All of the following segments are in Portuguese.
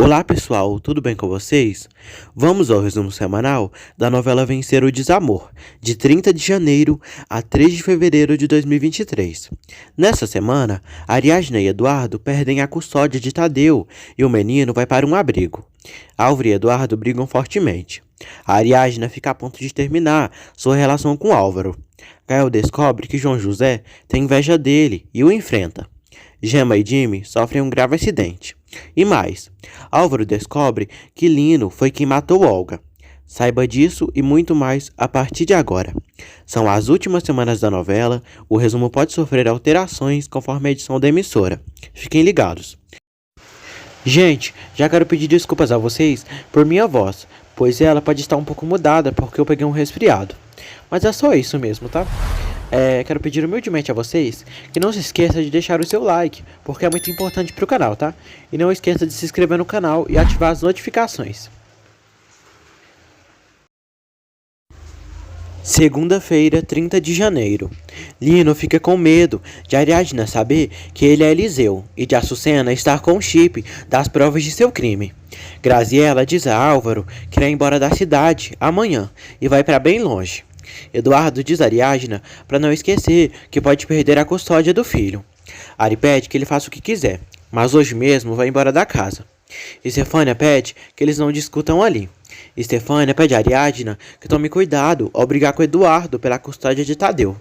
Olá pessoal, tudo bem com vocês? Vamos ao resumo semanal da novela Vencer o Desamor, de 30 de janeiro a 3 de fevereiro de 2023. Nessa semana, Ariadna e Eduardo perdem a custódia de Tadeu e o menino vai para um abrigo. Álvaro e Eduardo brigam fortemente. A Ariadna fica a ponto de terminar sua relação com Álvaro. Gael descobre que João José tem inveja dele e o enfrenta. Gemma e Jimmy sofrem um grave acidente. E mais, Álvaro descobre que Lino foi quem matou Olga. Saiba disso e muito mais a partir de agora. São as últimas semanas da novela, o resumo pode sofrer alterações conforme a edição da emissora. Fiquem ligados. Gente, já quero pedir desculpas a vocês por minha voz, pois ela pode estar um pouco mudada porque eu peguei um resfriado. Mas é só isso mesmo, tá? Quero pedir humildemente a vocês que não se esqueça de deixar o seu like, porque é muito importante para o canal, tá? E não esqueça de se inscrever no canal e ativar as notificações. Segunda-feira, 30 de janeiro. Lino fica com medo de Ariadna saber que ele é Eliseu e de Açucena estar com o chip das provas de seu crime. Graziella diz a Álvaro que irá embora da cidade amanhã e vai para bem longe. Eduardo diz a Ariadna para não esquecer que pode perder a custódia do filho. Ari pede que ele faça o que quiser, mas hoje mesmo vai embora da casa. Estefânia pede que eles não discutam ali. Estefânia pede a Ariadna que tome cuidado ao brigar com Eduardo pela custódia de Tadeu.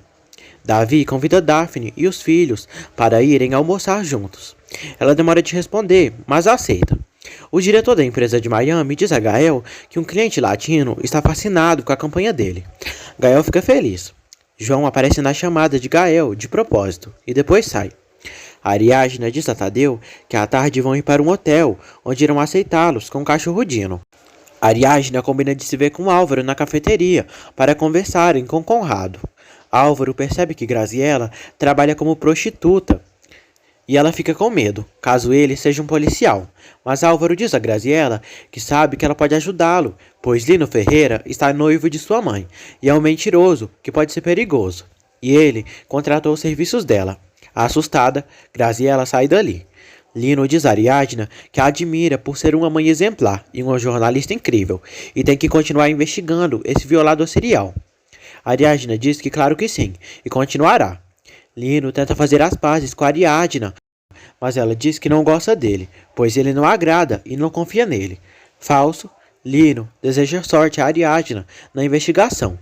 Davi convida Daphne e os filhos para irem almoçar juntos. Ela demora de responder, mas aceita. O diretor da empresa de Miami diz a Gael que um cliente latino está fascinado com a campanha dele. Gael fica feliz. João aparece na chamada de Gael de propósito e depois sai. A Ariadna diz a Tadeu que à tarde vão ir para um hotel, onde irão aceitá-los com um cachorro Dino. Ariadna combina de se ver com Álvaro na cafeteria para conversarem com Conrado. Álvaro percebe que Graziella trabalha como prostituta e ela fica com medo, caso ele seja um policial. Mas Álvaro diz a Graziella que sabe que ela pode ajudá-lo, pois Lino Ferreira está noivo de sua mãe e é um mentiroso que pode ser perigoso. E ele contratou os serviços dela. Assustada, Graziella sai dali. Lino diz a Ariadna que a admira por ser uma mãe exemplar e uma jornalista incrível, e tem que continuar investigando esse violador serial. Ariadna diz que claro que sim, e continuará. Lino tenta fazer as pazes com a Ariadna, mas ela diz que não gosta dele, pois ele não agrada e não confia nele. Falso, Lino deseja sorte a Ariadna na investigação.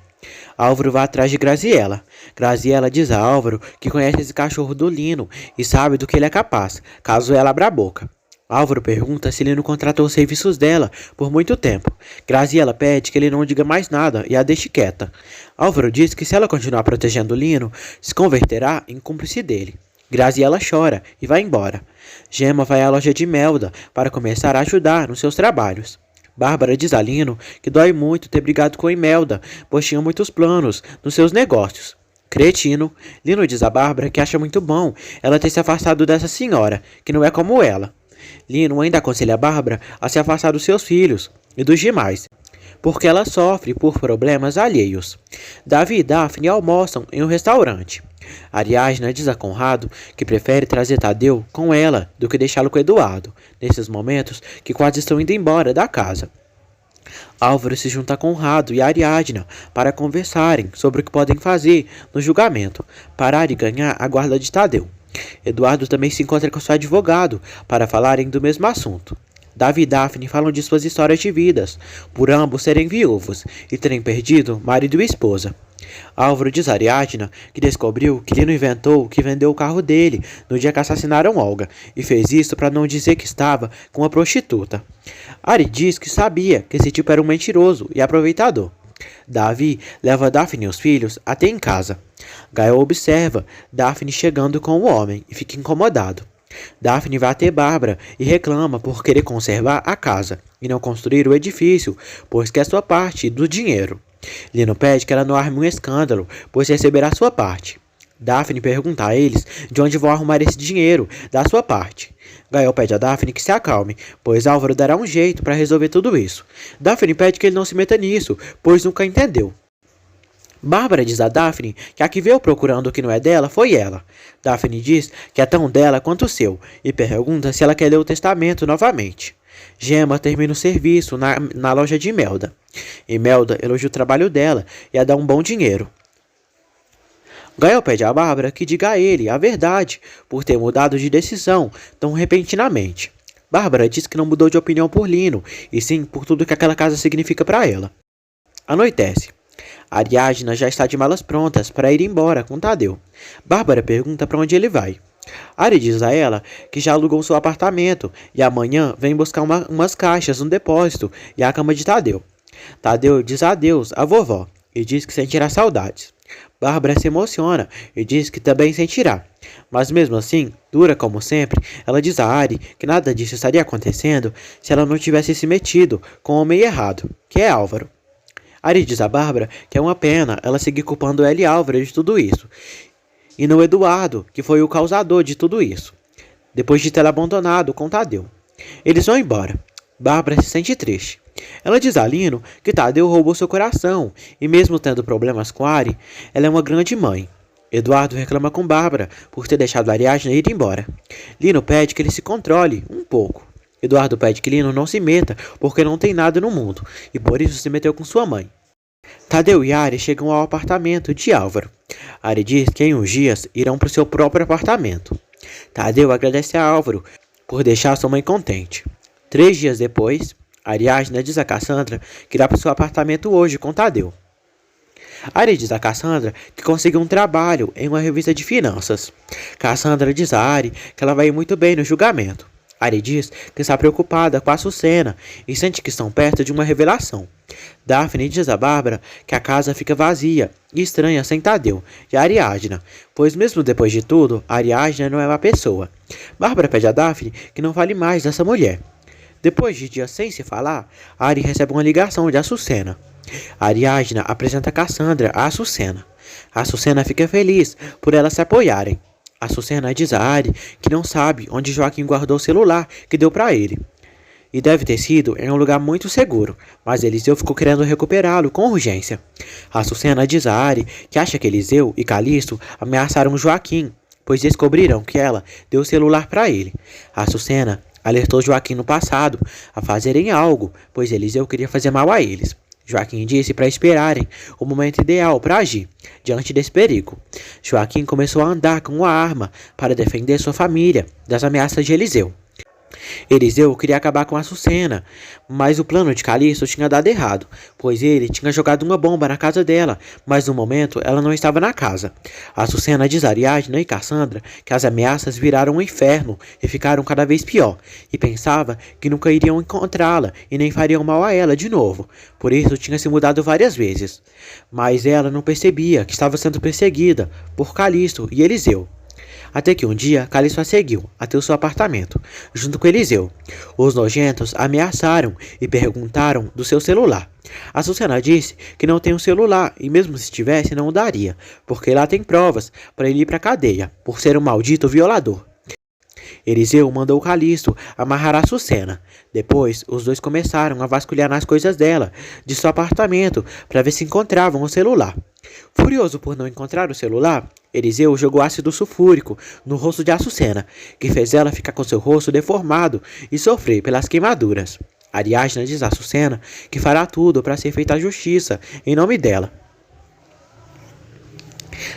Álvaro vai atrás de Graziella. Graziella diz a Álvaro que conhece esse cachorro do Lino e sabe do que ele é capaz, caso ela abra a boca. Álvaro pergunta se Lino contratou os serviços dela por muito tempo. Graziella pede que ele não diga mais nada e a deixe quieta. Álvaro diz que se ela continuar protegendo Lino, se converterá em cúmplice dele. Graziella chora e vai embora. Gemma vai à loja de Imelda para começar a ajudar nos seus trabalhos. Bárbara diz a Lino que dói muito ter brigado com Imelda, pois tinha muitos planos nos seus negócios. Cretino, Lino diz a Bárbara que acha muito bom ela ter se afastado dessa senhora, que não é como ela. Lino ainda aconselha a Bárbara a se afastar dos seus filhos e dos demais, porque ela sofre por problemas alheios. Davi e Daphne almoçam em um restaurante. Ariadna diz a Conrado que prefere trazer Tadeu com ela do que deixá-lo com Eduardo, nesses momentos que quase estão indo embora da casa. Álvaro se junta a Conrado e Ariadna para conversarem sobre o que podem fazer no julgamento, parar e ganhar a guarda de Tadeu. Eduardo também se encontra com seu advogado para falarem do mesmo assunto. Davi e Daphne falam de suas histórias de vidas, por ambos serem viúvos e terem perdido marido e esposa. Álvaro diz a Ariadna que descobriu que Lino inventou que vendeu o carro dele no dia que assassinaram Olga e fez isso para não dizer que estava com uma prostituta. Ari diz que sabia que esse tipo era um mentiroso e aproveitador. Davi leva Daphne e os filhos até em casa. Gael observa Daphne chegando com o homem e fica incomodado. Daphne vai até Bárbara e reclama por querer conservar a casa e não construir o edifício, pois quer sua parte do dinheiro. Lino pede que ela não arme um escândalo, pois receberá sua parte. Daphne pergunta a eles de onde vão arrumar esse dinheiro da sua parte. Gael pede a Daphne que se acalme, pois Álvaro dará um jeito para resolver tudo isso. Daphne pede que ele não se meta nisso, pois nunca entendeu. Bárbara diz a Daphne que a que veio procurando o que não é dela foi ela. Daphne diz que é tão dela quanto o seu e pergunta se ela quer ler o testamento novamente. Gema termina o serviço na loja de Imelda. Imelda elogia o trabalho dela e a dá um bom dinheiro. Gael pede a Bárbara que diga a ele a verdade por ter mudado de decisão tão repentinamente. Bárbara diz que não mudou de opinião por Lino, e sim por tudo que aquela casa significa para ela. Anoitece. Ariadna já está de malas prontas para ir embora com Tadeu. Bárbara pergunta para onde ele vai. Ari diz a ela que já alugou seu apartamento e amanhã vem buscar umas caixas no depósito e a cama de Tadeu. Tadeu diz adeus à vovó e diz que sentirá saudades. Bárbara se emociona e diz que também sentirá. Mas mesmo assim, dura como sempre, ela diz a Ari que nada disso estaria acontecendo se ela não tivesse se metido com o homem errado, que é Álvaro. Ari diz a Bárbara que é uma pena ela seguir culpando ela e Álvaro de tudo isso, e não Eduardo, que foi o causador de tudo isso, depois de tê-la abandonado com Tadeu. Eles vão embora. Bárbara se sente triste. Ela diz a Lino que Tadeu roubou seu coração, e mesmo tendo problemas com Ari, ela é uma grande mãe. Eduardo reclama com Bárbara por ter deixado Ariadna ir embora. Lino pede que ele se controle um pouco. Eduardo pede que Lino não se meta porque não tem nada no mundo, e por isso se meteu com sua mãe. Tadeu e Ari chegam ao apartamento de Álvaro. Ari diz que em uns dias irão para o seu próprio apartamento. Tadeu agradece a Álvaro por deixar sua mãe contente. 3 dias depois, Ariadna diz a Cassandra que irá para o seu apartamento hoje com Tadeu. Ari diz a Cassandra que conseguiu um trabalho em uma revista de finanças. Cassandra diz a Ari que ela vai ir muito bem no julgamento. Ari diz que está preocupada com a Açucena e sente que estão perto de uma revelação. Daphne diz a Bárbara que a casa fica vazia e estranha sem Tadeu e Ariadna, pois mesmo depois de tudo, Ariadna não é uma pessoa. Bárbara pede a Daphne que não fale mais dessa mulher. Depois de dias sem se falar, Ari recebe uma ligação de Açucena. Ariadna apresenta Cassandra a Açucena. Açucena fica feliz por elas se apoiarem. Açucena diz a Ari que não sabe onde Joaquim guardou o celular que deu para ele. E deve ter sido em um lugar muito seguro, mas Eliseu ficou querendo recuperá-lo com urgência. Açucena diz a Ari que acha que Eliseu e Calixto ameaçaram Joaquim, pois descobriram que ela deu o celular para ele. Açucena alertou Joaquim no passado a fazerem algo, pois Eliseu queria fazer mal a eles. Joaquim disse para esperarem o momento ideal para agir diante desse perigo. Joaquim começou a andar com uma arma para defender sua família das ameaças de Eliseu. Eliseu queria acabar com Açucena, mas o plano de Calixto tinha dado errado, pois ele tinha jogado uma bomba na casa dela, mas no momento ela não estava na casa. Açucena diz a Ariadna e Cassandra que as ameaças viraram um inferno e ficaram cada vez pior, e pensava que nunca iriam encontrá-la e nem fariam mal a ela de novo, por isso tinha se mudado várias vezes. Mas ela não percebia que estava sendo perseguida por Calixto e Eliseu. Até que um dia, Calixto a seguiu até o seu apartamento, junto com Eliseu. Os nojentos ameaçaram e perguntaram do seu celular. Açucena disse que não tem um celular e mesmo se tivesse não o daria, porque lá tem provas para ele ir para a cadeia, por ser um maldito violador. Eliseu mandou Calixto amarrar Açucena. Depois, os dois começaram a vasculhar nas coisas dela, de seu apartamento, para ver se encontravam o celular. Furioso por não encontrar o celular, Eliseu jogou ácido sulfúrico no rosto de Açucena, que fez ela ficar com seu rosto deformado e sofrer pelas queimaduras. Ariadna diz a Açucena que fará tudo para ser feita a justiça em nome dela.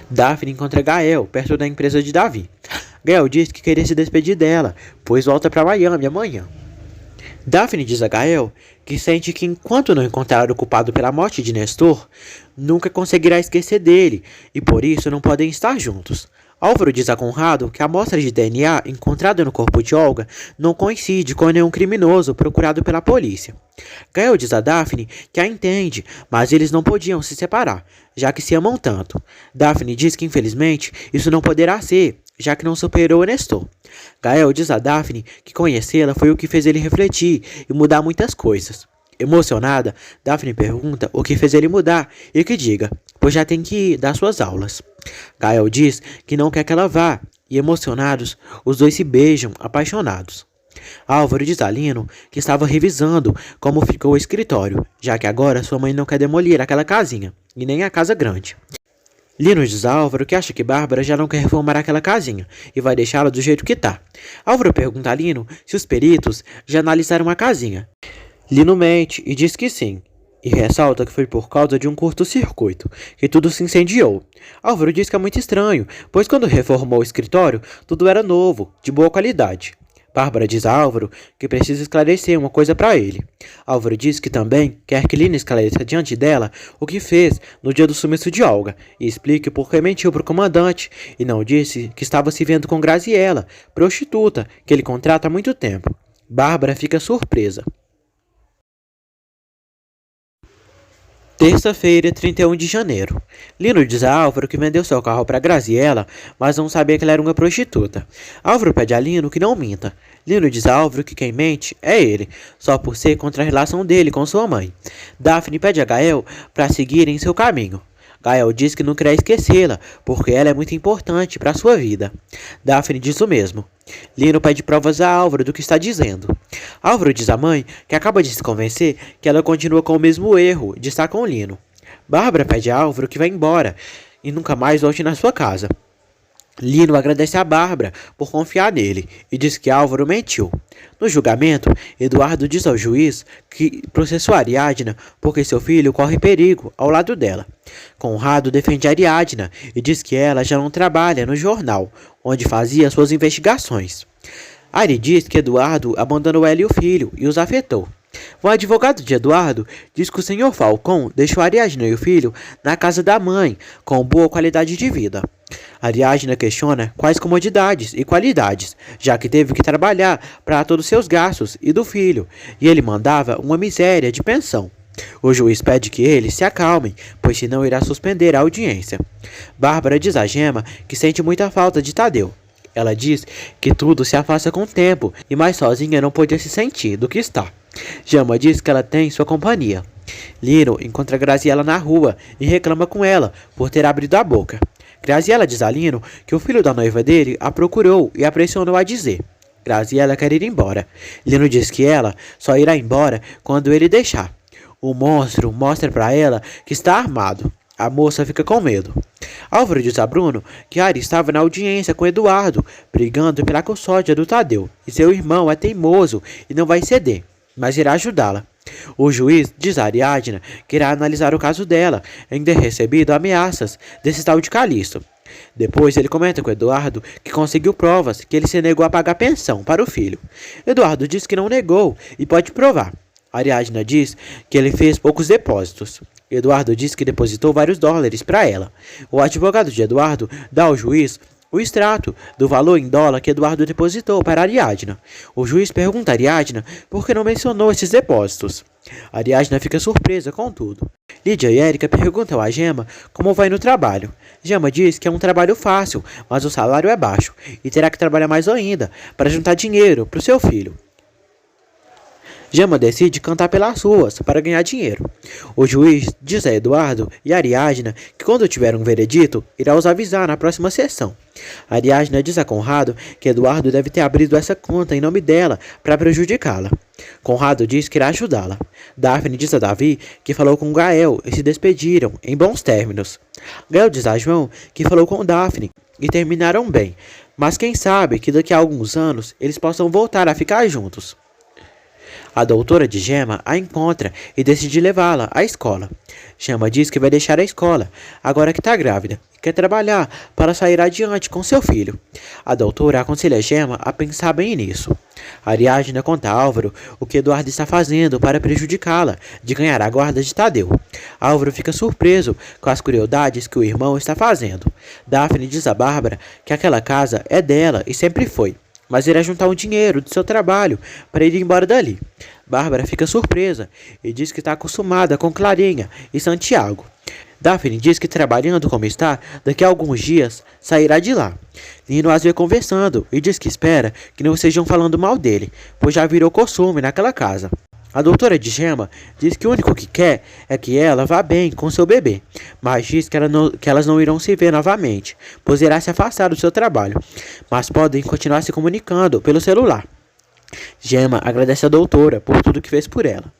Daphne encontra Gael perto da empresa de Davi. Gael diz que queria se despedir dela, pois volta para Miami amanhã. Daphne diz a Gael que sente que enquanto não encontrar o culpado pela morte de Nestor, nunca conseguirá esquecer dele e por isso não podem estar juntos. Álvaro diz a Conrado que a amostra de DNA encontrada no corpo de Olga não coincide com nenhum criminoso procurado pela polícia. Gael diz a Daphne que a entende, mas eles não podiam se separar, já que se amam tanto. Daphne diz que infelizmente isso não poderá ser, já que não superou Nestor. Gael diz a Daphne que conhecê-la foi o que fez ele refletir e mudar muitas coisas. Emocionada, Daphne pergunta o que fez ele mudar e que diga, pois já tem que ir dar suas aulas. Gael diz que não quer que ela vá, e emocionados, os dois se beijam, apaixonados. Álvaro diz a Lino que estava revisando como ficou o escritório, já que agora sua mãe não quer demolir aquela casinha, e nem a casa grande. Lino diz a Álvaro que acha que Bárbara já não quer reformar aquela casinha e vai deixá-la do jeito que tá. Álvaro pergunta a Lino se os peritos já analisaram a casinha. Lino mente e diz que sim, e ressalta que foi por causa de um curto-circuito que tudo se incendiou. Álvaro diz que é muito estranho, pois quando reformou o escritório, tudo era novo, de boa qualidade. Bárbara diz a Álvaro que precisa esclarecer uma coisa para ele. Álvaro diz que também quer que Lina esclareça diante dela o que fez no dia do sumiço de Olga e explique por que mentiu para o comandante e não disse que estava se vendo com Graziella, prostituta que ele contrata há muito tempo. Bárbara fica surpresa. Terça-feira, 31 de janeiro. Lino diz a Álvaro que vendeu seu carro para Graziella, mas não sabia que ela era uma prostituta. Álvaro pede a Lino que não minta. Lino diz a Álvaro que quem mente é ele, só por ser contra a relação dele com sua mãe. Daphne pede a Gael para seguirem seu caminho. Gael diz que não quer esquecê-la, porque ela é muito importante para sua vida. Daphne diz o mesmo. Lino pede provas a Álvaro do que está dizendo. Álvaro diz à mãe que acaba de se convencer que ela continua com o mesmo erro de estar com Lino. Bárbara pede a Álvaro que vá embora e nunca mais volte na sua casa. Lino agradece a Bárbara por confiar nele e diz que Álvaro mentiu. No julgamento, Eduardo diz ao juiz que processou Ariadna porque seu filho corre perigo ao lado dela. Conrado defende Ariadna e diz que ela já não trabalha no jornal, onde fazia suas investigações. Ari diz que Eduardo abandonou ela e o filho e os afetou. O advogado de Eduardo diz que o senhor Falcão deixou Ariadna e o filho na casa da mãe, com boa qualidade de vida. Ariadna questiona quais comodidades e qualidades, já que teve que trabalhar para todos seus gastos e do filho, e ele mandava uma miséria de pensão. O juiz pede que eles se acalmem, pois senão irá suspender a audiência. Bárbara diz a Gema que sente muita falta de Tadeu. Ela diz que tudo se afasta com o tempo e mais sozinha não podia se sentir do que está. Gema diz que ela tem sua companhia. Lino encontra Graziella na rua e reclama com ela por ter abrido a boca. Graziella diz a Lino que o filho da noiva dele a procurou e a pressionou a dizer. Graziella quer ir embora. Lino diz que ela só irá embora quando ele deixar. O monstro mostra para ela que está armado. A moça fica com medo. Álvaro diz a Bruno que Ari estava na audiência com Eduardo, brigando pela custódia do Tadeu, e seu irmão é teimoso e não vai ceder, mas irá ajudá-la. O juiz diz a Ariadna que irá analisar o caso dela, em ter recebido ameaças desse tal de Calixto. Depois ele comenta com Eduardo que conseguiu provas que ele se negou a pagar pensão para o filho. Eduardo diz que não negou e pode provar. Ariadna diz que ele fez poucos depósitos. Eduardo diz que depositou vários dólares para ela. O advogado de Eduardo dá ao juiz o extrato do valor em dólar que Eduardo depositou para Ariadna. O juiz pergunta a Ariadna por que não mencionou esses depósitos. Ariadna fica surpresa com tudo. Lídia e Érica perguntam a Gema como vai no trabalho. Gema diz que é um trabalho fácil, mas o salário é baixo e terá que trabalhar mais ainda para juntar dinheiro para o seu filho. Gema decide cantar pelas ruas para ganhar dinheiro. O juiz diz a Eduardo e Ariadna que quando tiver um veredito, irá os avisar na próxima sessão. Ariadna diz a Conrado que Eduardo deve ter abrido essa conta em nome dela para prejudicá-la. Conrado diz que irá ajudá-la. Daphne diz a Davi que falou com Gael e se despediram em bons términos. Gael diz a João que falou com Daphne e terminaram bem, mas quem sabe que daqui a alguns anos eles possam voltar a ficar juntos. A doutora de Gema a encontra e decide levá-la à escola. Gema diz que vai deixar a escola, agora que está grávida, e quer trabalhar para sair adiante com seu filho. A doutora aconselha Gema a pensar bem nisso. Ariadna conta a Álvaro o que Eduardo está fazendo para prejudicá-la de ganhar a guarda de Tadeu. Álvaro fica surpreso com as crueldades que o irmão está fazendo. Daphne diz a Bárbara que aquela casa é dela e sempre foi, mas irá juntar um dinheiro do seu trabalho para ir embora dali. Bárbara fica surpresa e diz que está acostumada com Clarinha e Santiago. Daphne diz que trabalhando como está, daqui a alguns dias sairá de lá. Lino as vê conversando e diz que espera que não estejam falando mal dele, pois já virou costume naquela casa. A doutora de Gema diz que o único que quer é que ela vá bem com seu bebê, mas diz que elas não irão se ver novamente, pois irá se afastar do seu trabalho, mas podem continuar se comunicando pelo celular. Gema agradece a doutora por tudo que fez por ela.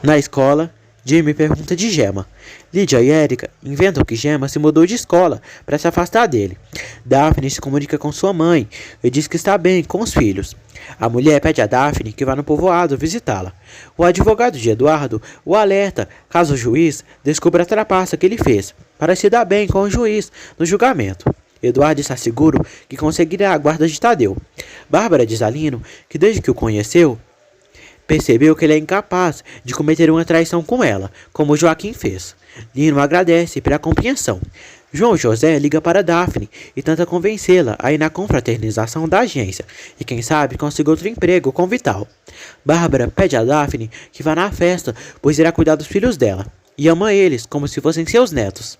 Na escola, Jimmy pergunta de Gemma. Lydia e Erika inventam que Gemma se mudou de escola para se afastar dele. Daphne se comunica com sua mãe e diz que está bem com os filhos. A mulher pede a Daphne que vá no povoado visitá-la. O advogado de Eduardo o alerta caso o juiz descubra a trapaça que ele fez, para se dar bem com o juiz no julgamento. Eduardo está seguro que conseguirá a guarda de Tadeu. Bárbara diz a Lino que desde que o conheceu, percebeu que ele é incapaz de cometer uma traição com ela, como Joaquim fez. Lino agradece pela compreensão. João José liga para Daphne e tenta convencê-la a ir na confraternização da agência e quem sabe consiga outro emprego com Vital. Bárbara pede a Daphne que vá na festa, pois irá cuidar dos filhos dela e ama eles como se fossem seus netos.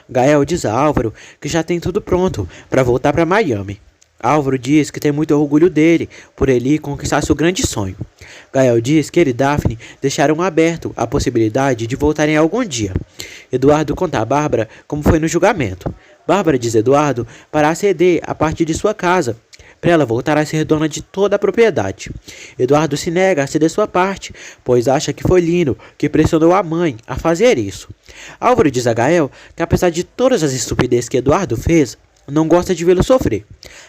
Gael diz a Álvaro que já tem tudo pronto para voltar para Miami. Álvaro diz que tem muito orgulho dele por ele conquistar seu grande sonho. Gael diz que ele e Daphne deixaram aberto a possibilidade de voltarem algum dia. Eduardo conta a Bárbara como foi no julgamento. Bárbara diz a Eduardo para ceder a parte de sua casa, para ela voltar a ser dona de toda a propriedade. Eduardo se nega a ceder sua parte, pois acha que foi Lino que pressionou a mãe a fazer isso. Álvaro diz a Gael que apesar de todas as estupidezes que Eduardo fez, não gosta de vê-lo sofrer.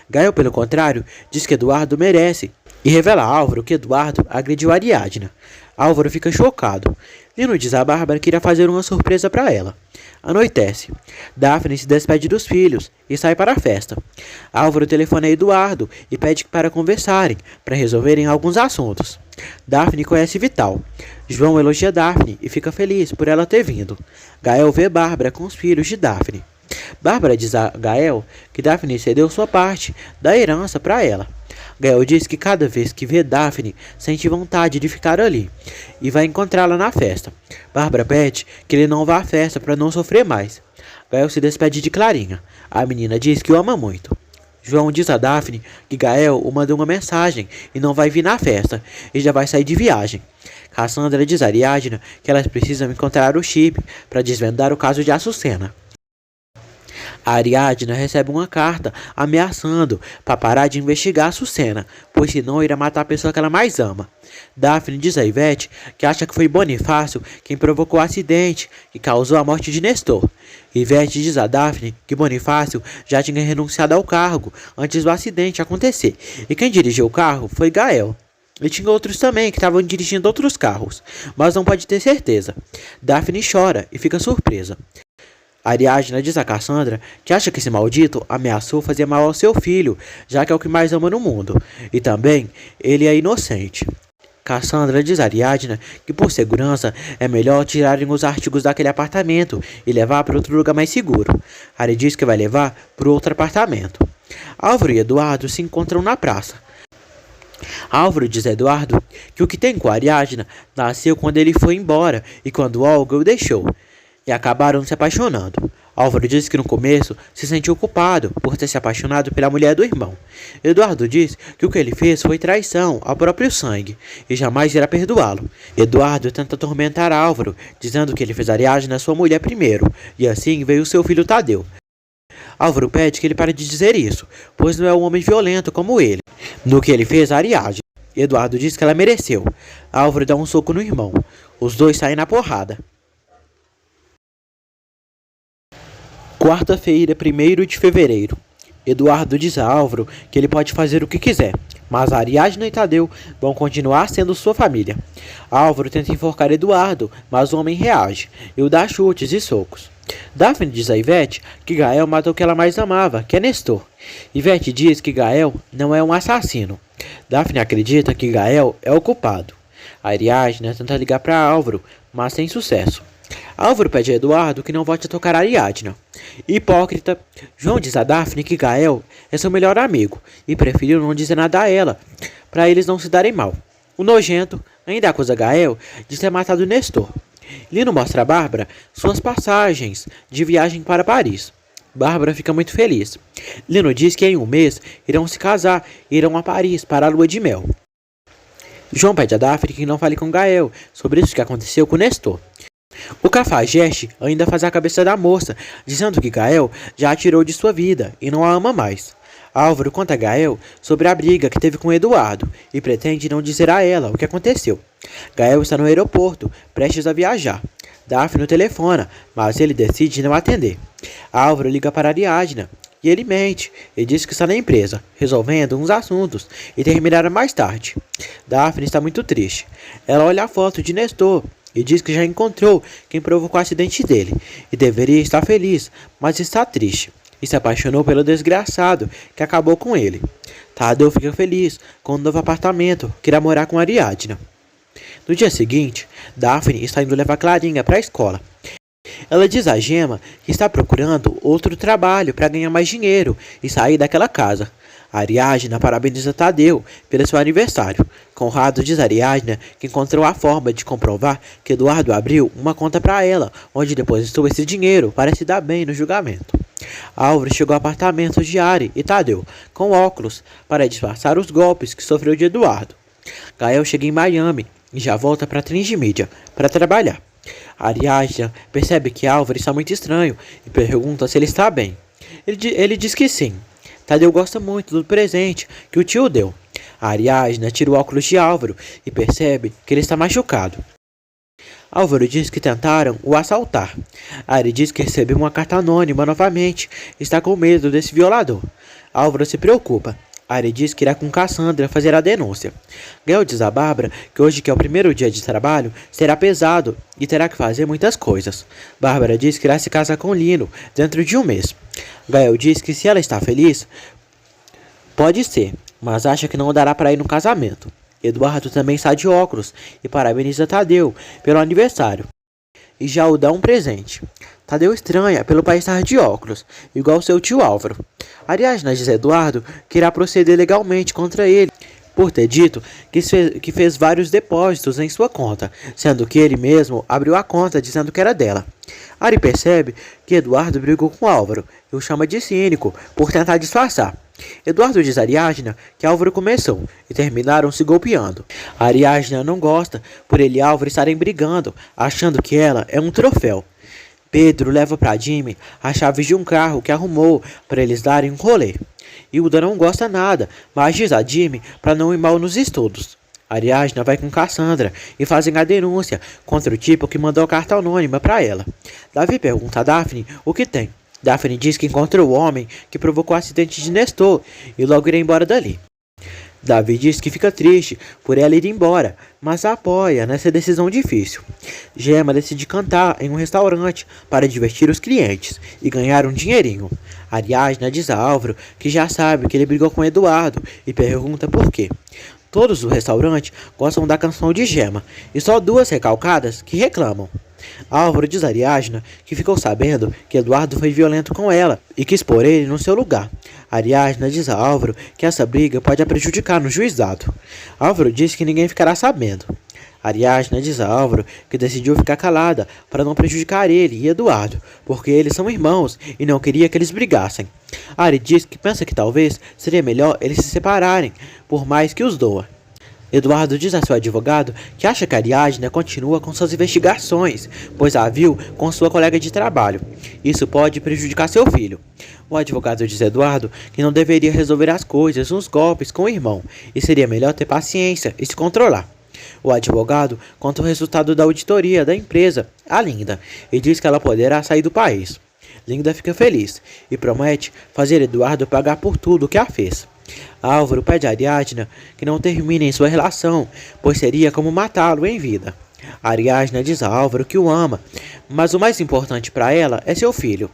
Gael, pelo contrário, diz que Eduardo merece e revela a Álvaro que Eduardo agrediu Ariadna. Álvaro fica chocado. Lino diz a Bárbara que irá fazer uma surpresa para ela. Anoitece. Daphne se despede dos filhos e sai para a festa. Álvaro telefona a Eduardo e pede para conversarem, para resolverem alguns assuntos. Daphne conhece Vital. João elogia Daphne e fica feliz por ela ter vindo. Gael vê Bárbara com os filhos de Daphne. Bárbara diz a Gael que Daphne cedeu sua parte da herança para ela. Gael diz que cada vez que vê Daphne, sente vontade de ficar ali e vai encontrá-la na festa. Bárbara pede que ele não vá à festa para não sofrer mais. Gael se despede de Clarinha. A menina diz que o ama muito. João diz a Daphne que Gael o mandou uma mensagem e não vai vir na festa e já vai sair de viagem. Cassandra diz a Ariadna que elas precisam encontrar o chip para desvendar o caso de Açucena. A Ariadna recebe uma carta ameaçando para parar de investigar Açucena, pois senão irá matar a pessoa que ela mais ama. Daphne diz a Ivete que acha que foi Bonifácio quem provocou o acidente que causou a morte de Nestor. Ivete diz a Daphne que Bonifácio já tinha renunciado ao cargo antes do acidente acontecer, e quem dirigiu o carro foi Gael. E tinha outros também que estavam dirigindo outros carros, mas não pode ter certeza. Daphne chora e fica surpresa. Ariadna diz a Cassandra que acha que esse maldito ameaçou fazer mal ao seu filho, já que é o que mais ama no mundo, e também ele é inocente. Cassandra diz a Ariadna que por segurança é melhor tirarem os artigos daquele apartamento e levar para outro lugar mais seguro. Ari diz que vai levar para outro apartamento. Álvaro e Eduardo se encontram na praça. Álvaro diz a Eduardo que o que tem com a Ariadna nasceu quando ele foi embora e quando Olga o deixou. E acabaram se apaixonando. Álvaro diz que no começo se sentiu culpado por ter se apaixonado pela mulher do irmão. Eduardo diz que o que ele fez foi traição ao próprio sangue e jamais irá perdoá-lo. Eduardo tenta atormentar Álvaro, dizendo que ele fez Ariadna sua mulher primeiro, e assim veio seu filho Tadeu. Álvaro pede que ele pare de dizer isso, pois não é um homem violento como ele. No que ele fez a Ariadna, Eduardo diz que ela mereceu. Álvaro dá um soco no irmão. Os dois saem na porrada. Quarta-feira, 1º de fevereiro. Eduardo diz a Álvaro que ele pode fazer o que quiser, mas Ariadna e Tadeu vão continuar sendo sua família. Álvaro tenta enforcar Eduardo, mas o homem reage e o dá chutes e socos. Daphne diz a Ivete que Gael matou o que ela mais amava, que é Nestor. Ivete diz que Gael não é um assassino. Daphne acredita que Gael é o culpado. Ariadna tenta ligar para Álvaro, mas sem sucesso. Álvaro pede a Eduardo que não volte a tocar Ariadna. Hipócrita, João diz a Daphne que Gael é seu melhor amigo e preferiu não dizer nada a ela, para eles não se darem mal. O nojento ainda acusa Gael de ter matado Nestor. Lino mostra a Bárbara suas passagens de viagem para Paris. Bárbara fica muito feliz. Lino diz que em um mês irão se casar e irão a Paris para a lua de mel. João pede a Daphne que não fale com Gael sobre isso que aconteceu com Nestor. O cafajeste ainda faz a cabeça da moça, dizendo que Gael já a tirou de sua vida e não a ama mais. Álvaro conta a Gael sobre a briga que teve com Eduardo e pretende não dizer a ela o que aconteceu. Gael está no aeroporto, prestes a viajar. Daphne o telefona, mas ele decide não atender. Álvaro liga para Ariadna e ele mente e diz que está na empresa, resolvendo uns assuntos e terminará mais tarde. Daphne está muito triste. Ela olha a foto de Nestor e diz que já encontrou quem provocou o acidente dele e deveria estar feliz, mas está triste e se apaixonou pelo desgraçado que acabou com ele. Tadeu fica feliz com o novo apartamento que irá morar com Ariadna. No dia seguinte, Daphne está indo levar Clarinha para a escola. Ela diz a Gemma que está procurando outro trabalho para ganhar mais dinheiro e sair daquela casa. Ariadna parabeniza Tadeu pelo seu aniversário. Conrado diz a Ariadna que encontrou a forma de comprovar que Eduardo abriu uma conta para ela, onde depositou esse dinheiro para se dar bem no julgamento. Álvaro chegou ao apartamento de Ari e Tadeu, com óculos, para disfarçar os golpes que sofreu de Eduardo. Gael chega em Miami e já volta para a Transmídia para trabalhar. Ariadna percebe que Álvaro está muito estranho e pergunta se ele está bem. Ele diz que sim. Tadeu gosta muito do presente que o tio deu. Ariadna tira o óculos de Álvaro e percebe que ele está machucado. Álvaro diz que tentaram o assaltar. Ari diz que recebeu uma carta anônima novamente e está com medo desse violador. Álvaro se preocupa. Ari diz que irá com Cassandra fazer a denúncia. Gael diz a Bárbara que hoje, que é o primeiro dia de trabalho, será pesado e terá que fazer muitas coisas. Bárbara diz que irá se casar com Lino dentro de um mês. Gael diz que se ela está feliz, pode ser, mas acha que não dará para ir no casamento. Eduardo também está de óculos e parabeniza Tadeu pelo aniversário e já o dá um presente. Tadeu estranha pelo pai estar de óculos, igual seu tio Álvaro. Ariadna diz a Eduardo que irá proceder legalmente contra ele, por ter dito que fez vários depósitos em sua conta, sendo que ele mesmo abriu a conta dizendo que era dela. Ari percebe que Eduardo brigou com Álvaro e o chama de cínico por tentar disfarçar. Eduardo diz a Ariadna que Álvaro começou e terminaram se golpeando. Ariadna não gosta por ele e Álvaro estarem brigando, achando que ela é um troféu. Pedro leva para Jimmy as chaves de um carro que arrumou para eles darem um rolê. Hilda não gosta nada, mas diz a Jimmy para não ir mal nos estudos. Ariadna vai com Cassandra e fazem a denúncia contra o tipo que mandou a carta anônima para ela. Davi pergunta a Daphne o que tem. Daphne diz que encontrou o homem que provocou o acidente de Nestor e logo irá embora dali. Davi diz que fica triste por ela ir embora, mas a apoia nessa decisão difícil. Gemma decide cantar em um restaurante para divertir os clientes e ganhar um dinheirinho. Ariadna diz a Álvaro que já sabe que ele brigou com Eduardo e pergunta por quê. Todos do restaurante gostam da canção de Gemma e só duas recalcadas que reclamam. Álvaro diz a Ariadna que ficou sabendo que Eduardo foi violento com ela e quis pôr ele no seu lugar. Ariadna diz a Álvaro que essa briga pode a prejudicar no juizado. Álvaro diz que ninguém ficará sabendo. Ariadna diz a Álvaro que decidiu ficar calada para não prejudicar ele e Eduardo, porque eles são irmãos e não queria que eles brigassem. Ari diz que pensa que talvez seria melhor eles se separarem, por mais que os doa. Eduardo diz a seu advogado que acha que Ariadna continua com suas investigações, pois a viu com sua colega de trabalho. Isso pode prejudicar seu filho. O advogado diz a Eduardo que não deveria resolver as coisas nos golpes com o irmão, e seria melhor ter paciência e se controlar. O advogado conta o resultado da auditoria da empresa a Linda e diz que ela poderá sair do país. Linda fica feliz e promete fazer Eduardo pagar por tudo que a fez. Álvaro pede a Ariadna que não terminem sua relação, pois seria como matá-lo em vida. Ariadna diz a Álvaro que o ama, mas o mais importante para ela é seu filho.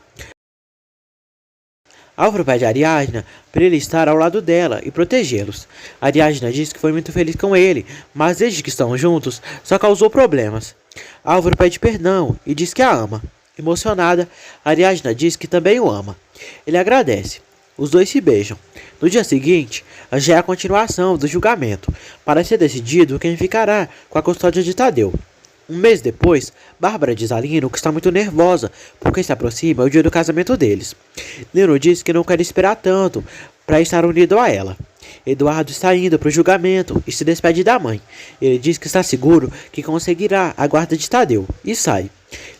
Álvaro pede a Ariadna para ele estar ao lado dela e protegê-los. Ariadna diz que foi muito feliz com ele, mas desde que estão juntos, só causou problemas. Álvaro pede perdão e diz que a ama. Emocionada, Ariadna diz que também o ama. Ele agradece. Os dois se beijam. No dia seguinte, já é a continuação do julgamento, para ser decidido quem ficará com a custódia de Tadeu. Um mês depois, Bárbara diz a Lino que está muito nervosa, porque se aproxima o dia do casamento deles. Lino diz que não quer esperar tanto para estar unido a ela. Eduardo está indo para o julgamento e se despede da mãe. Ele diz que está seguro que conseguirá a guarda de Tadeu e sai.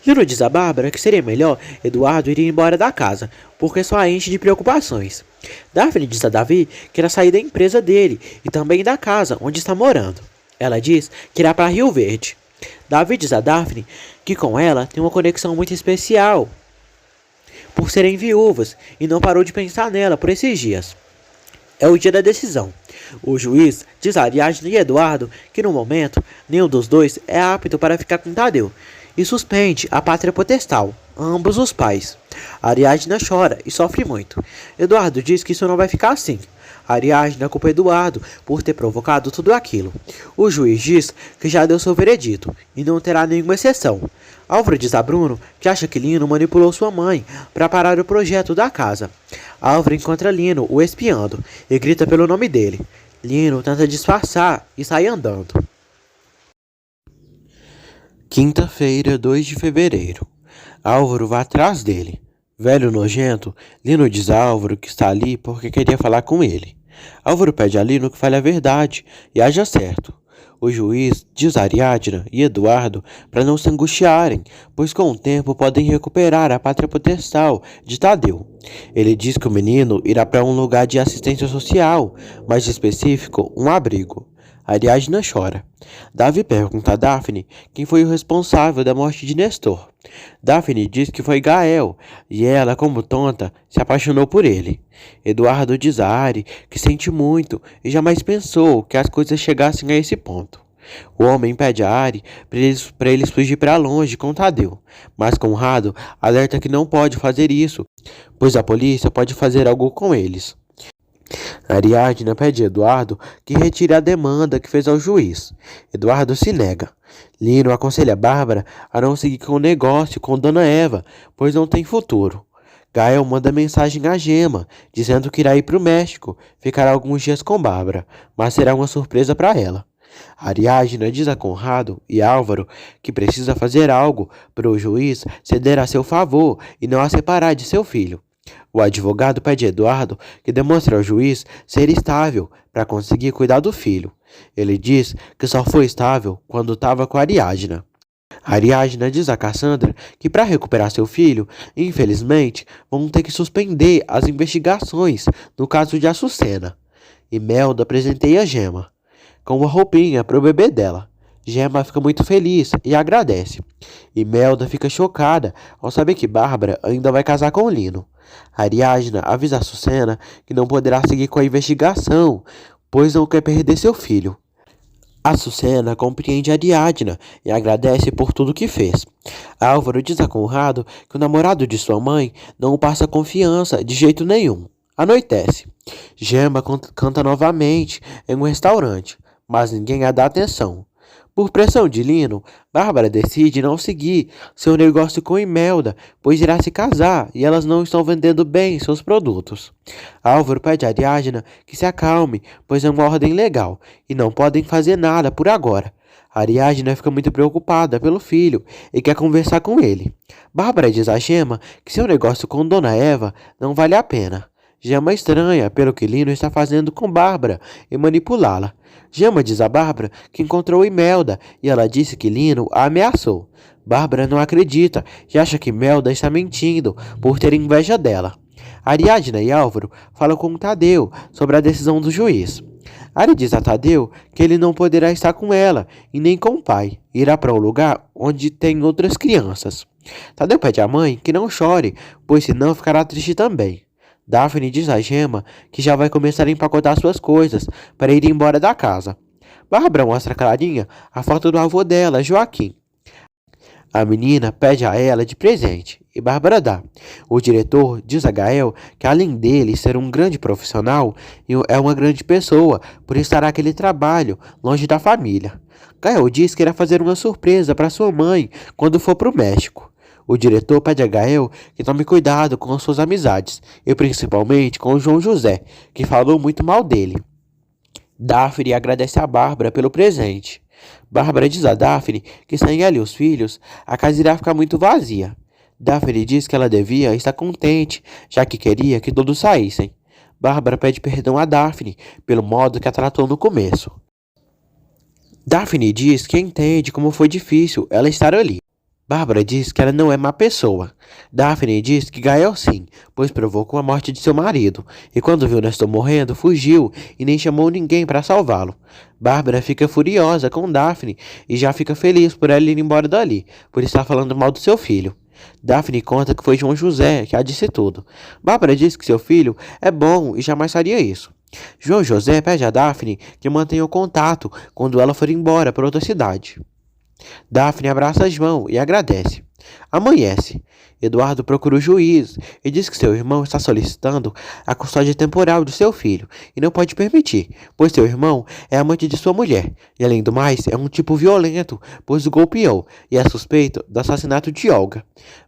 Lino diz a Bárbara que seria melhor Eduardo ir embora da casa, porque só a enche de preocupações. Daphne diz a Davi que irá sair da empresa dele e também da casa onde está morando. Ela diz que irá para Rio Verde. Davi diz a Daphne que com ela tem uma conexão muito especial, por serem viúvas, e não parou de pensar nela por esses dias. É o dia da decisão. O juiz diz a Ariadne e Eduardo que no momento nenhum dos dois é apto para ficar com Tadeu e suspende a pátria potestal, ambos os pais. Ariadne chora e sofre muito. Eduardo diz que isso não vai ficar assim. Ariadne culpa Eduardo por ter provocado tudo aquilo. O juiz diz que já deu seu veredito e não terá nenhuma exceção. Álvaro diz a Bruno que acha que Lino manipulou sua mãe para parar o projeto da casa. Álvaro encontra Lino o espiando e grita pelo nome dele. Lino tenta disfarçar e sai andando. Quinta-feira, 2 de fevereiro. Álvaro vai atrás dele. Velho nojento, Lino diz a Álvaro que está ali porque queria falar com ele. Álvaro pede a Lino que fale a verdade e haja certo. O juiz diz a Ariadna e Eduardo para não se angustiarem, pois com o tempo podem recuperar a pátria potestal de Tadeu. Ele diz que o menino irá para um lugar de assistência social, mais específico, um abrigo. Ariadna chora. Davi pergunta a Daphne quem foi o responsável da morte de Nestor. Daphne diz que foi Gael, e ela, como tonta, se apaixonou por ele. Eduardo diz a Ari que sente muito e jamais pensou que as coisas chegassem a esse ponto. O homem pede a Ari para eles fugir para longe com Tadeu, mas Conrado alerta que não pode fazer isso, pois a polícia pode fazer algo com eles. Ariadna pede a Eduardo que retire a demanda que fez ao juiz. Eduardo se nega. Lino aconselha Bárbara a não seguir com o negócio com Dona Eva, pois não tem futuro. Gael manda mensagem a Gema, dizendo que irá ir para o México, ficar alguns dias com Bárbara, mas será uma surpresa para ela. Ariadna diz a Conrado e Álvaro que precisa fazer algo para o juiz ceder a seu favor e não a separar de seu filho. O advogado pede a Eduardo que demonstre ao juiz ser estável para conseguir cuidar do filho. Ele diz que só foi estável quando estava com a Ariadna. Ariadna diz a Cassandra que para recuperar seu filho, infelizmente, vão ter que suspender as investigações no caso de Açucena. Imelda presenteia Gema com uma roupinha para o bebê dela. Gema fica muito feliz e agradece. Imelda fica chocada ao saber que Bárbara ainda vai casar com Lino. Ariadna avisa Açucena que não poderá seguir com a investigação, pois não quer perder seu filho. Açucena compreende Ariadna e agradece por tudo que fez. Álvaro diz a Conrado que o namorado de sua mãe não o passa confiança de jeito nenhum. Anoitece. Gema canta novamente em um restaurante, mas ninguém a dá atenção. Por pressão de Lino, Bárbara decide não seguir seu negócio com Imelda, pois irá se casar e elas não estão vendendo bem seus produtos. Álvaro pede a Ariadna que se acalme, pois é uma ordem legal e não podem fazer nada por agora. Ariadna fica muito preocupada pelo filho e quer conversar com ele. Bárbara diz a Gema que seu negócio com Dona Eva não vale a pena. Gema estranha pelo que Lino está fazendo com Bárbara e manipulá-la. Gema diz a Bárbara que encontrou Imelda e ela disse que Lino a ameaçou. Bárbara não acredita e acha que Imelda está mentindo por ter inveja dela. Ariadna e Álvaro falam com Tadeu sobre a decisão do juiz. Ari diz a Tadeu que ele não poderá estar com ela e nem com o pai. Irá para um lugar onde tem outras crianças. Tadeu pede à mãe que não chore, pois senão ficará triste também. Daphne diz a Gema que já vai começar a empacotar suas coisas para ir embora da casa. Bárbara mostra a Clarinha a foto do avô dela, Joaquim. A menina pede a ela de presente e Bárbara dá. O diretor diz a Gael que além dele ser um grande profissional, é uma grande pessoa por estar naquele trabalho longe da família. Gael diz que irá fazer uma surpresa para sua mãe quando for para o México. O diretor pede a Gael que tome cuidado com as suas amizades, e principalmente com o João José, que falou muito mal dele. Daphne agradece a Bárbara pelo presente. Bárbara diz a Daphne que sem ela e os filhos, a casa irá ficar muito vazia. Daphne diz que ela devia estar contente, já que queria que todos saíssem. Bárbara pede perdão a Daphne pelo modo que a tratou no começo. Daphne diz que entende como foi difícil ela estar ali. Bárbara diz que ela não é má pessoa. Daphne diz que Gael sim, pois provocou a morte de seu marido, e quando viu Nestor morrendo, fugiu e nem chamou ninguém para salvá-lo. Bárbara fica furiosa com Daphne e já fica feliz por ela ir embora dali, por estar falando mal do seu filho. Daphne conta que foi João José que a disse tudo. Bárbara diz que seu filho é bom e jamais faria isso. João José pede a Daphne que mantenha o contato quando ela for embora para outra cidade. Daphne abraça João e agradece. Amanhece. Eduardo procura o juiz e diz que seu irmão está solicitando a custódia temporal de seu filho e não pode permitir, pois seu irmão é amante de sua mulher e, além do mais, é um tipo violento, pois o golpeou e é suspeito do assassinato de Olga.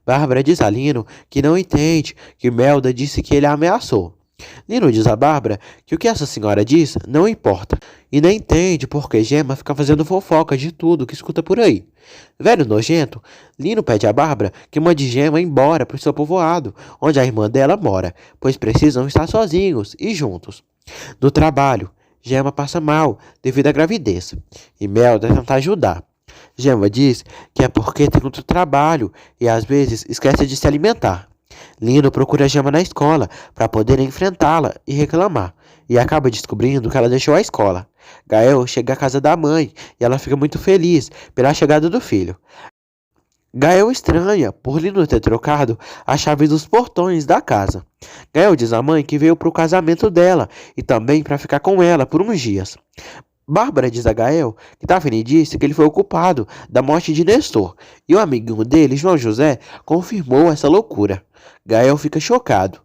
Bárbara diz a Lino que não entende que Melda disse que ele a ameaçou. Lino diz a Bárbara que o que essa senhora diz não importa, e nem entende por que Gemma fica fazendo fofoca de tudo que escuta por aí. Velho nojento, Lino pede a Bárbara que mande Gemma embora para o seu povoado, onde a irmã dela mora, pois precisam estar sozinhos e juntos. No trabalho, Gemma passa mal devido à gravidez, e Melda tenta ajudar. Gemma diz que é porque tem outro trabalho e às vezes esquece de se alimentar. Lino procura Gemma na escola para poder enfrentá-la e reclamar, e acaba descobrindo que ela deixou a escola. Gael chega à casa da mãe e ela fica muito feliz pela chegada do filho. Gael estranha por Lino ter trocado a chave dos portões da casa. Gael diz à mãe que veio para o casamento dela e também para ficar com ela por uns dias. Bárbara diz a Gael que Daphne disse que ele foi o culpado da morte de Nestor, e o amiguinho dele, João José, confirmou essa loucura. Gael fica chocado.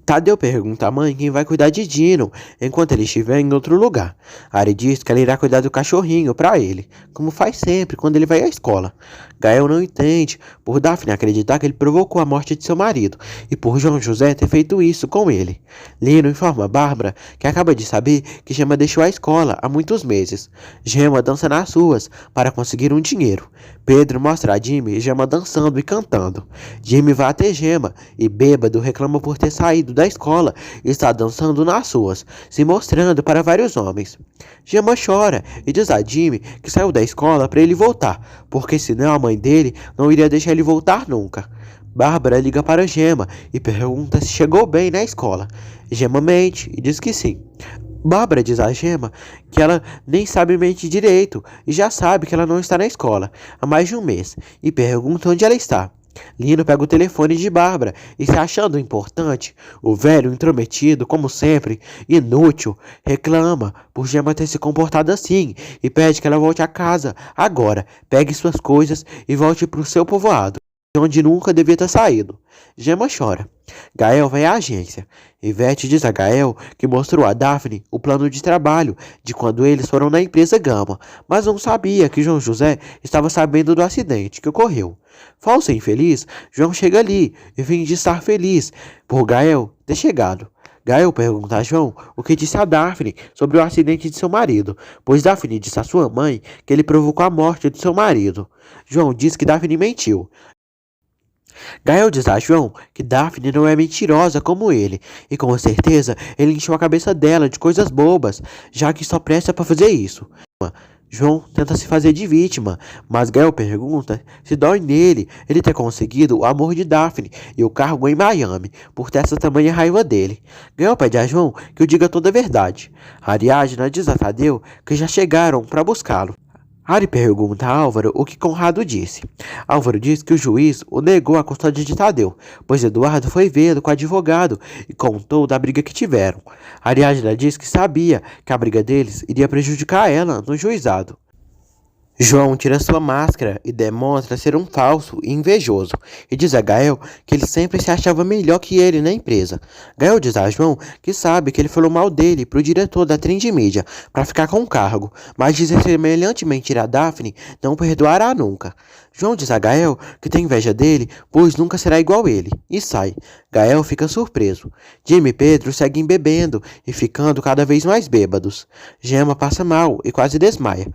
Tadeu pergunta à mãe quem vai cuidar de Dino enquanto ele estiver em outro lugar. Ari diz que ela irá cuidar do cachorrinho para ele, como faz sempre quando ele vai à escola. Gael não entende por Daphne acreditar que ele provocou a morte de seu marido e por João José ter feito isso com ele. Lino informa a Bárbara que acaba de saber que Gemma deixou a escola há muitos meses. Gemma dança nas ruas para conseguir um dinheiro. Pedro mostra a Jimmy Gemma dançando e cantando. Jimmy vai até Gemma e, bêbado, reclama por ter saído da escola e está dançando nas ruas, se mostrando para vários homens. Gemma chora e diz a Jimmy que saiu da escola para ele voltar, porque senão a mãe dele não iria deixar ele voltar nunca. Bárbara liga para Gemma e pergunta se chegou bem na escola. Gemma mente e diz que sim. Bárbara diz a Gemma que ela nem sabe mentir direito e já sabe que ela não está na escola há mais de um mês e pergunta onde ela está. Lino pega o telefone de Bárbara e, se achando importante, o velho intrometido, como sempre, inútil, reclama por Gemma ter se comportado assim e pede que ela volte a casa agora, pegue suas coisas e volte para o seu povoado, de onde nunca devia ter saído. Gemma chora. Gael vai à agência. Ivete diz a Gael que mostrou a Daphne o plano de trabalho de quando eles foram na empresa Gama, mas não sabia que João José estava sabendo do acidente que ocorreu. Falso e infeliz, João chega ali e finge estar feliz por Gael ter chegado. Gael pergunta a João o que disse a Daphne sobre o acidente de seu marido, pois Daphne disse à sua mãe que ele provocou a morte de seu marido. João diz que Daphne mentiu. Gael diz a João que Daphne não é mentirosa como ele, e com certeza ele encheu a cabeça dela de coisas bobas, já que só presta para fazer isso. João tenta se fazer de vítima, mas Gael pergunta se dói nele ele ter conseguido o amor de Daphne e o cargo em Miami, por ter essa tamanha raiva dele. Gael pede a João que o diga toda a verdade. Ariadna diz a Tadeu que já chegaram para buscá-lo. Harry pergunta a Álvaro o que Conrado disse. Álvaro diz que o juiz o negou a custódia de Tadeu, pois Eduardo foi vê-lo com o advogado e contou da briga que tiveram. Ariadna diz que sabia que a briga deles iria prejudicar ela no juizado. João tira sua máscara e demonstra ser um falso e invejoso, e diz a Gael que ele sempre se achava melhor que ele na empresa. Gael diz a João que sabe que ele falou mal dele pro diretor da Trend Media para ficar com o cargo, mas dizer semelhante mentira a Daphne não perdoará nunca. João diz a Gael que tem inveja dele, pois nunca será igual ele, e sai. Gael fica surpreso. Jimmy e Pedro seguem bebendo e ficando cada vez mais bêbados. Gemma passa mal e quase desmaia.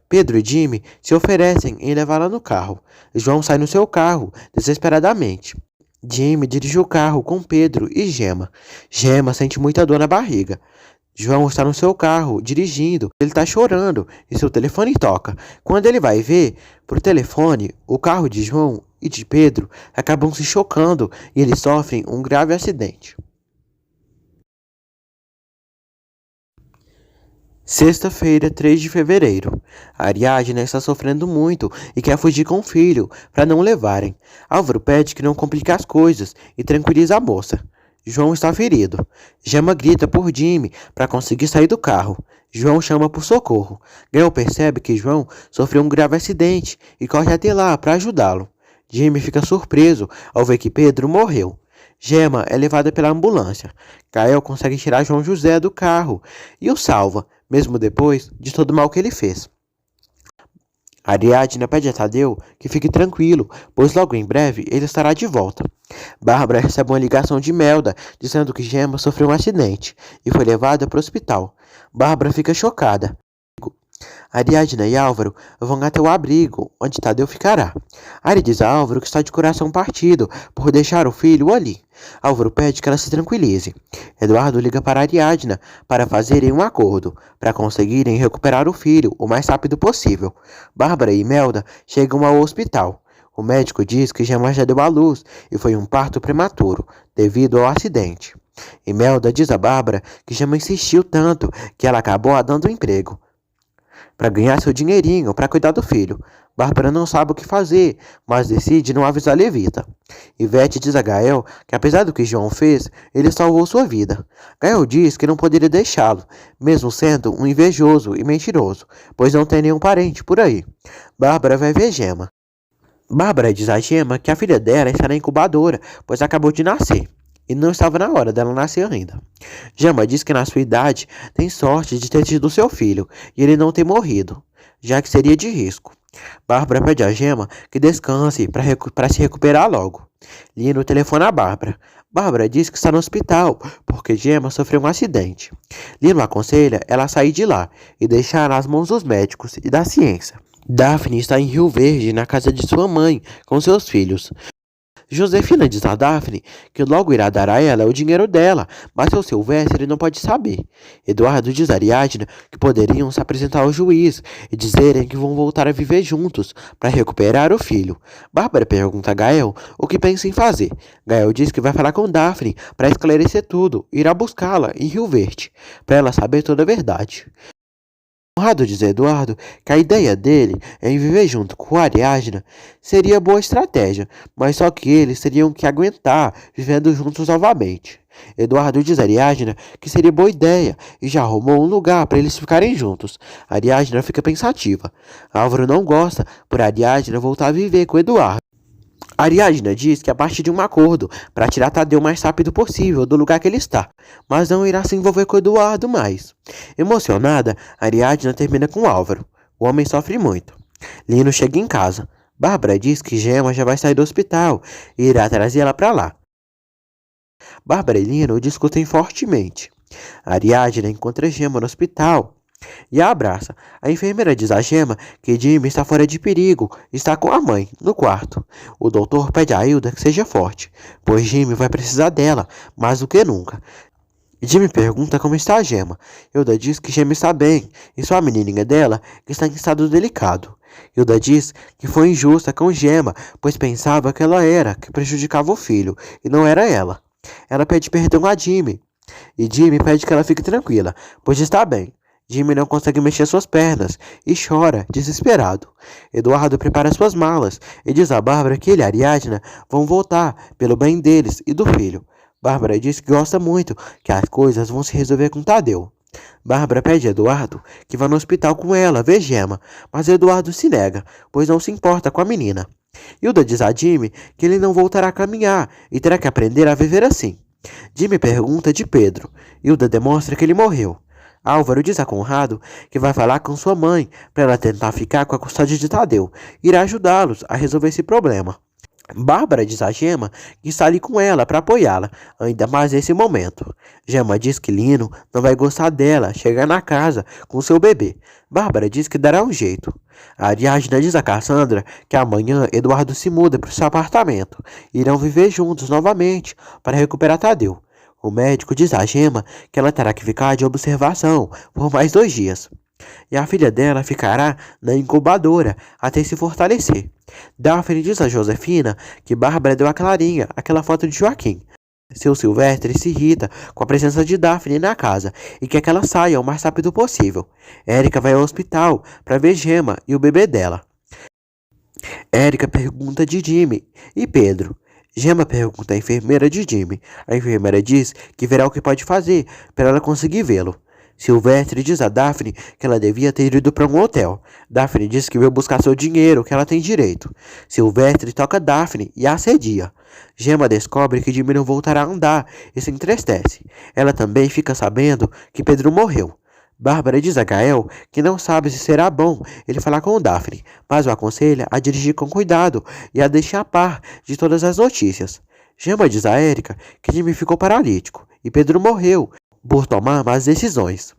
Pedro e Jimmy se oferecem em levá-la no carro. João sai no seu carro, desesperadamente. Jimmy dirige o carro com Pedro e Gemma. Gemma sente muita dor na barriga. João está no seu carro, dirigindo. Ele está chorando e seu telefone toca. Quando ele vai ver por telefone, o carro de João e de Pedro acabam se chocando e eles sofrem um grave acidente. Sexta-feira, 3 de fevereiro. A Ariadna está sofrendo muito e quer fugir com o filho, para não levarem. Álvaro pede que não complique as coisas e tranquiliza a moça. João está ferido. Gemma grita por Jimmy para conseguir sair do carro. João chama por socorro. Gael percebe que João sofreu um grave acidente e corre até lá para ajudá-lo. Jimmy fica surpreso ao ver que Pedro morreu. Gemma é levada pela ambulância. Gael consegue tirar João José do carro e o salva, mesmo depois de todo o mal que ele fez. Ariadna pede a Tadeu que fique tranquilo, pois logo em breve ele estará de volta. Bárbara recebe uma ligação de Melda dizendo que Gemma sofreu um acidente e foi levada para o hospital. Bárbara fica chocada. Ariadna e Álvaro vão até o abrigo, onde Tadeu ficará. Ari diz a Álvaro que está de coração partido por deixar o filho ali. Álvaro pede que ela se tranquilize. Eduardo liga para Ariadna para fazerem um acordo, para conseguirem recuperar o filho o mais rápido possível. Bárbara e Melda chegam ao hospital. O médico diz que Gemma já deu à luz e foi um parto prematuro, devido ao acidente. Imelda diz a Bárbara que Gemma insistiu tanto que ela acabou dando um emprego para ganhar seu dinheirinho para cuidar do filho. Bárbara não sabe o que fazer, mas decide não avisar Levita. Ivete diz a Gael que apesar do que João fez, ele salvou sua vida. Gael diz que não poderia deixá-lo, mesmo sendo um invejoso e mentiroso, pois não tem nenhum parente por aí. Bárbara vai ver Gemma. Bárbara diz a Gemma que a filha dela está na incubadora, pois acabou de nascer. E não estava na hora dela nascer ainda. Gemma diz que na sua idade tem sorte de ter tido seu filho e ele não ter morrido, já que seria de risco. Bárbara pede a Gemma que descanse para se recuperar logo. Lino telefona a Bárbara. Bárbara diz que está no hospital porque Gemma sofreu um acidente. Lino aconselha ela a sair de lá e deixar nas mãos dos médicos e da ciência. Daphne está em Rio Verde, na casa de sua mãe, com seus filhos. Josefina diz a Daphne que logo irá dar a ela o dinheiro dela, mas seu Silvestre não pode saber. Eduardo diz a Ariadna que poderiam se apresentar ao juiz e dizerem que vão voltar a viver juntos para recuperar o filho. Bárbara pergunta a Gael o que pensa em fazer. Gael diz que vai falar com Daphne para esclarecer tudo e irá buscá-la em Rio Verde, para ela saber toda a verdade. Conrado diz a Eduardo que a ideia dele em viver junto com a Ariadna seria boa estratégia, mas só que eles teriam que aguentar vivendo juntos novamente. Eduardo diz a Ariadna que seria boa ideia e já arrumou um lugar para eles ficarem juntos. A Ariadna fica pensativa. Álvaro não gosta por Ariadna voltar a viver com Eduardo. Ariadna diz que a partir de um acordo para tirar Tadeu o mais rápido possível do lugar que ele está, mas não irá se envolver com Eduardo mais. Emocionada, Ariadna termina com Álvaro. O homem sofre muito. Lino chega em casa. Bárbara diz que Gemma já vai sair do hospital e irá trazê-la para lá. Bárbara e Lino discutem fortemente. Ariadna encontra Gemma no hospital e a abraça. A enfermeira diz a Gemma que Jimmy está fora de perigo e está com a mãe, no quarto. O doutor pede a Hilda que seja forte, pois Jimmy vai precisar dela, mais do que nunca. Jimmy pergunta como está a Gemma. Hilda diz que Gemma está bem e só a menininha dela que está em estado delicado. Hilda diz que foi injusta com Gemma, pois pensava que ela era que prejudicava o filho, e não era ela. Ela pede perdão a Jimmy, e Jimmy pede que ela fique tranquila, pois está bem. Jimmy não consegue mexer suas pernas e chora, desesperado. Eduardo prepara suas malas e diz a Bárbara que ele e a Ariadna vão voltar pelo bem deles e do filho. Bárbara diz que gosta muito, que as coisas vão se resolver com Tadeu. Bárbara pede a Eduardo que vá no hospital com ela ver Gemma, mas Eduardo se nega, pois não se importa com a menina. Hilda diz a Jimmy que ele não voltará a caminhar e terá que aprender a viver assim. Jimmy pergunta de Pedro. Hilda demonstra que ele morreu. Álvaro diz a Conrado que vai falar com sua mãe para ela tentar ficar com a custódia de Tadeu e irá ajudá-los a resolver esse problema. Bárbara diz a Gemma que está ali com ela para apoiá-la, ainda mais nesse momento. Gemma diz que Lino não vai gostar dela chegar na casa com seu bebê. Bárbara diz que dará um jeito. A Ariadna diz a Cassandra que amanhã Eduardo se muda para o seu apartamento e irão viver juntos novamente para recuperar Tadeu. O médico diz a Gemma que ela terá que ficar de observação por mais 2 dias. E a filha dela ficará na incubadora até se fortalecer. Daphne diz a Josefina que Bárbara deu a Clarinha aquela foto de Joaquim. Seu Silvestre se irrita com a presença de Daphne na casa e quer que ela saia o mais rápido possível. Érica vai ao hospital para ver Gemma e o bebê dela. Érica pergunta de Jimmy e Pedro. Gemma pergunta à enfermeira de Jimmy. A enfermeira diz que verá o que pode fazer para ela conseguir vê-lo. Silvestre diz a Daphne que ela devia ter ido para um hotel. Daphne diz que veio buscar seu dinheiro, que ela tem direito. Silvestre toca Daphne e a assedia. Gemma descobre que Jimmy não voltará a andar e se entristece. Ela também fica sabendo que Pedro morreu. Bárbara diz a Gael que não sabe se será bom ele falar com Daphne, mas o aconselha a dirigir com cuidado e a deixar a par de todas as notícias. Gemma diz a Érica que Jimmy ficou paralítico e Pedro morreu por tomar más decisões.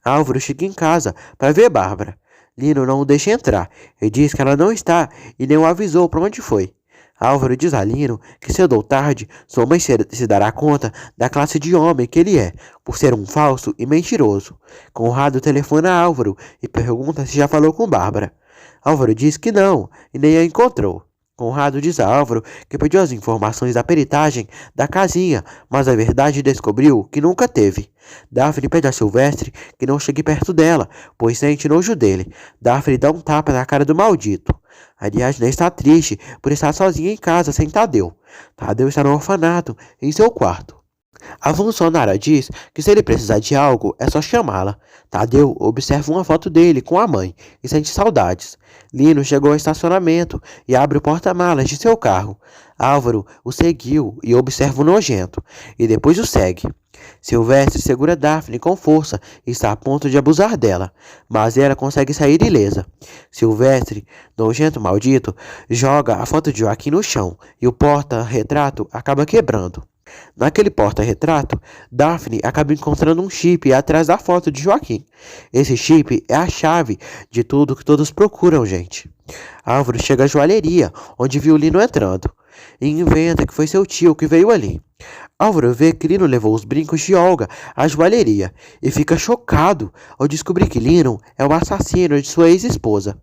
Álvaro chega em casa para ver Bárbara. Lino não o deixa entrar e diz que ela não está e nem o avisou para onde foi. Álvaro diz a Lino que cedo ou tarde sua mãe se dará conta da classe de homem que ele é, por ser um falso e mentiroso. Conrado telefona a Álvaro e pergunta se já falou com Bárbara. Álvaro diz que não e nem a encontrou. Conrado diz a Álvaro que pediu as informações da peritagem da casinha, mas a verdade descobriu que nunca teve. Daphne pede a Silvestre que não chegue perto dela, pois sente nojo dele. Daphne dá um tapa na cara do maldito. Ariadna está triste por estar sozinha em casa sem Tadeu. Tadeu está no orfanato, em seu quarto. A funcionária diz que se ele precisar de algo, é só chamá-la. Tadeu observa uma foto dele com a mãe e sente saudades. Lino chegou ao estacionamento e abre o porta-malas de seu carro. Álvaro o seguiu e observa o nojento, e depois o segue. Silvestre segura Daphne com força e está a ponto de abusar dela, mas ela consegue sair ilesa. Silvestre, nojento maldito, joga a foto de Joaquim no chão e o porta-retrato acaba quebrando. Naquele porta-retrato, Daphne acaba encontrando um chip atrás da foto de Joaquim. Esse chip é a chave de tudo que todos procuram, gente. Álvaro chega à joalheria, onde viu Lino entrando, e inventa que foi seu tio que veio ali. Álvaro vê que Lino levou os brincos de Olga à joalheria e fica chocado ao descobrir que Lino é o assassino de sua ex-esposa.